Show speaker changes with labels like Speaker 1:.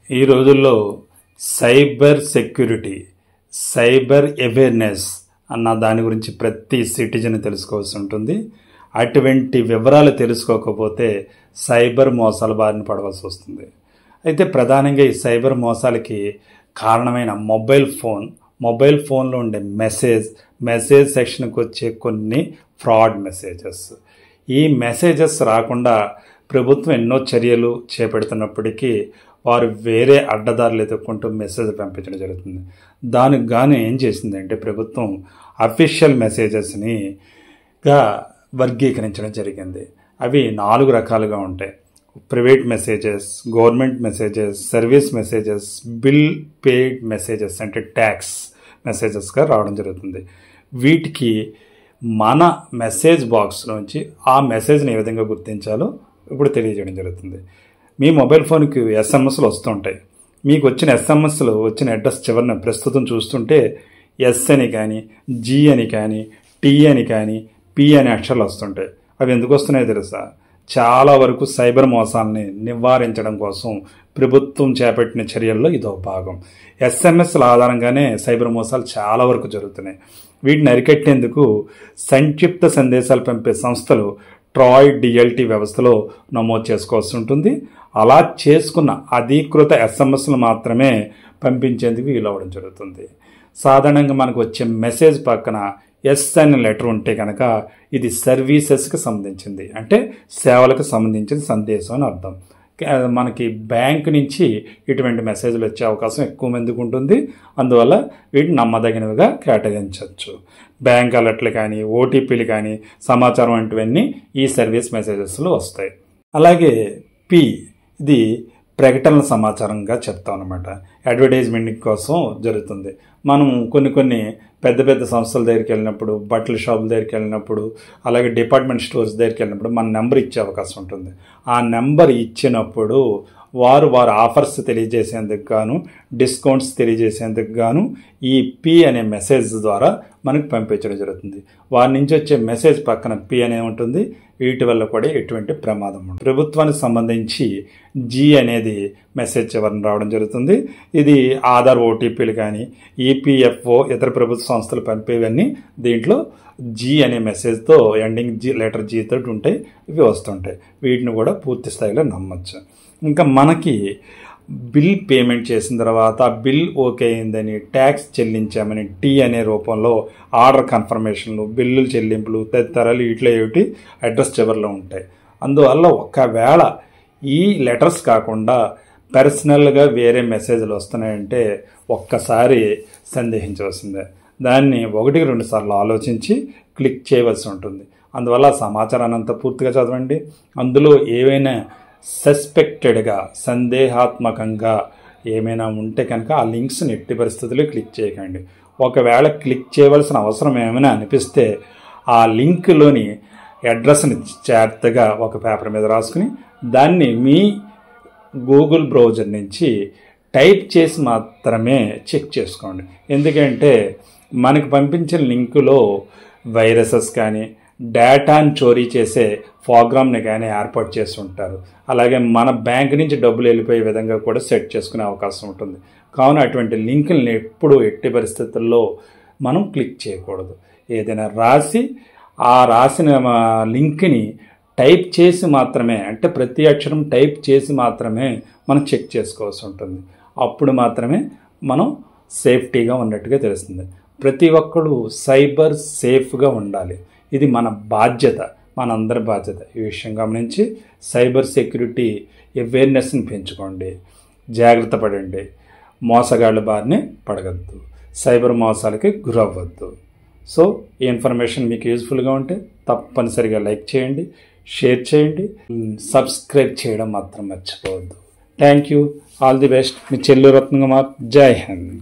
Speaker 1: ఈ రోజుల్లో cyber security, cyber awareness అన్న దాని గురించి ప్రతి సిటిజన్ తెలుసుకోవాల్సి ఉంటుంది. అటువంటి వివరాలు తెలుసుకోకపోతే సైబర్ మోసాల బారిన పడవలసి వస్తుంది. అయితే ప్రధానంగా ఈ సైబర్ మోసాలకి కారణమైన మొబైల్ ఫోన్లో ఉండే మెసేజ్ సెక్షన్కి వచ్చే కొన్ని ఫ్రాడ్ మెసేజెస్. ఈ మెసేజెస్ రాకుండా ప్రభుత్వం ఎన్నో చర్యలు చేపడుతున్నప్పటికీ వారు వేరే అడ్డదారులు ఎదుర్కొంటూ మెసేజ్ పంపించడం జరుగుతుంది. దానికి గాను ఏం చేసిందంటే ప్రభుత్వం అఫీషియల్ మెసేజెస్ని వర్గీకరించడం జరిగింది. అవి 4 రకాలుగా ఉంటాయి. Private messages, government messages, service messages, bill paid messages అంటే ట్యాక్స్ మెసేజెస్గా రావడం జరుగుతుంది. వీటికి మన మెసేజ్ బాక్స్ నుంచి ఆ మెసేజ్ని ఏ విధంగా గుర్తించాలో ఇప్పుడు తెలియజేయడం జరుగుతుంది. మీ మొబైల్ ఫోన్కి ఎస్ఎంఎస్లు వస్తుంటాయి. మీకు వచ్చిన ఎస్ఎంఎస్లు వచ్చిన అడ్రస్ చివరిన ప్రస్తుతం చూస్తుంటే ఎస్ అని కానీ, జీ అని కానీ, టీ అని కానీ, పి అనే అక్షరాలు వస్తుంటాయి. అవి ఎందుకు వస్తున్నాయో తెలుసా? చాలా వరకు సైబర్ మోసాలని నివారించడం కోసం ప్రభుత్వం చేపట్టిన చర్యల్లో ఇదో భాగం. ఎస్ఎంఎస్ల ఆధారంగానే సైబర్ మోసాలు చాలా వరకు జరుగుతున్నాయి. వీటిని అరికట్టేందుకు సంక్షిప్త సందేశాలు పంపే సంస్థలు ట్రాయ్ డిఎల్టీ వ్యవస్థలో నమోదు చేసుకోవాల్సి ఉంటుంది. అలా చేసుకున్న అధీకృత ఎస్ఎంఎస్లు మాత్రమే పంపించేందుకు వీలవడం జరుగుతుంది. సాధారణంగా మనకు వచ్చే మెసేజ్ పక్కన ఎస్ అనే లెటర్ ఉంటే కనుక ఇది సర్వీసెస్కి సంబంధించింది, అంటే సేవలకు సంబంధించిన సందేశం అని అర్థం. మనకి బ్యాంక్ నుంచి ఇటువంటి మెసేజ్లు వచ్చే అవకాశం ఎక్కువ మందికి ఉంటుంది. అందువల్ల వీటిని నమ్మదగినవిగా కేటాయించవచ్చు. బ్యాంక్ అలర్ట్లు కానీ, ఓటీపీలు కానీ, సమాచారం వంటివన్నీ ఈ సర్వీస్ మెసేజెస్లో వస్తాయి. అలాగే పి, ఇది ప్రకటనల సమాచారంగా చెప్తాం అనమాట. అడ్వర్టైజ్మెంట్ కోసం జరుగుతుంది. మనం కొన్ని పెద్ద సంస్థల దగ్గరికి వెళ్ళినప్పుడు, బట్టల షాపుల దగ్గరికి వెళ్ళినప్పుడు, అలాగే డిపార్ట్మెంట్ స్టోర్స్ దగ్గరికి వెళ్ళినప్పుడు మన నెంబర్ ఇచ్చే అవకాశం ఉంటుంది. ఆ నెంబర్ ఇచ్చినప్పుడు వారు ఆఫర్స్ తెలియజేసేందుకు గాను, డిస్కౌంట్స్ తెలియజేసేందుకు గాను ఈ పి అనే మెసేజ్ ద్వారా మనకు పంపించడం జరుగుతుంది. వారి నుంచి వచ్చే మెసేజ్ పక్కన పి అనే ఉంటుంది. వీటి వల్ల కూడా ఎటువంటి ప్రమాదం ఉండదు. ప్రభుత్వానికి సంబంధించి జీ అనేది మెసేజ్ చివరన రావడం జరుగుతుంది. ఇది ఆధార్ ఓటీపీలు కానీ, ఈపీఎఫ్ఓ, ఇతర ప్రభుత్వ సంస్థలు పంపేవన్నీ దీంట్లో జీ అనే మెసేజ్తో ఎండింగ్ లెటర్ జీ తోటి ఉంటాయి. ఇవి వస్తుంటాయి. వీటిని కూడా పూర్తి స్థాయిలో నమ్మచ్చు. ఇంకా మనకి బిల్ పేమెంట్ చేసిన తర్వాత బిల్ ఓకే అయిందని, ట్యాక్స్ చెల్లించామని టీ అనే రూపంలో ఆర్డర్ కన్ఫర్మేషన్లు, బిల్లులు చెల్లింపులు తదితరాలు ఇట్లా ఏమిటి అడ్రస్ చివరిలో ఉంటాయి. అందువల్ల ఒకవేళ ఈ లెటర్స్ కాకుండా పర్సనల్గా వేరే మెసేజ్లు వస్తున్నాయంటే ఒక్కసారి సందేహించవలసిందే. దాన్ని 1-2 సార్లు ఆలోచించి క్లిక్ చేయవలసి ఉంటుంది. అందువల్ల సమాచారాన్ని అంతా పూర్తిగా చదవండి. అందులో ఏవైనా సస్పెక్టెడ్గా, సందేహాత్మకంగా ఏమైనా ఉంటే కనుక ఆ లింక్స్ని ఎట్టి పరిస్థితుల్లో క్లిక్ చేయకండి. ఒకవేళ క్లిక్ చేయవలసిన అవసరం ఏమైనా అనిపిస్తే ఆ లింక్లోని అడ్రస్ని జాగ్రత్తగా ఒక పేపర్ మీద రాసుకుని దాన్ని మీ గూగుల్ బ్రౌజర్ నుంచి టైప్ చేసి మాత్రమే చెక్ చేసుకోండి. ఎందుకంటే మనకు పంపించిన లింకులో వైరసెస్ కానీ, డేటాను చోరీ చేసే ప్రోగ్రామ్ని కానీ ఏర్పాటు చేసి ఉంటారు. అలాగే మన బ్యాంక్ నుంచి డబ్బులు వెళ్ళిపోయే విధంగా కూడా సెట్ చేసుకునే అవకాశం ఉంటుంది. కావున అటువంటి లింకుల్ని ఎప్పుడు ఎట్టి పరిస్థితుల్లో మనం క్లిక్ చేయకూడదు. ఏదైనా రాసిన లింక్ని టైప్ చేసి మాత్రమే, అంటే ప్రతి అక్షరం టైప్ చేసి మాత్రమే మనం చెక్ చేసుకోవాల్సి ఉంటుంది. అప్పుడు మాత్రమే మనం సేఫ్టీగా ఉన్నట్టుగా తెలుస్తుంది. ప్రతి ఒక్కరు సైబర్ సేఫ్గా ఉండాలి. ఇది మన బాధ్యత, మనందరి బాధ్యత. ఈ విషయం గమనించి సైబర్ సెక్యూరిటీ అవేర్నెస్ని పెంచుకోండి, జాగ్రత్త పడండి, మోసగాళ్ళ బారిని పడగద్దు, సైబర్ మోసాలకి గురవ్వద్దు. సో ఈ ఇన్ఫర్మేషన్ మీకు యూజ్ఫుల్గా ఉంటే తప్పనిసరిగా లైక్ చేయండి, షేర్ చేయండి, సబ్స్క్రైబ్ చేయడం మాత్రం మర్చిపోవద్దు. Thank you. All the best. మీ చెల్లు రత్నకుమార్. జై హింద్.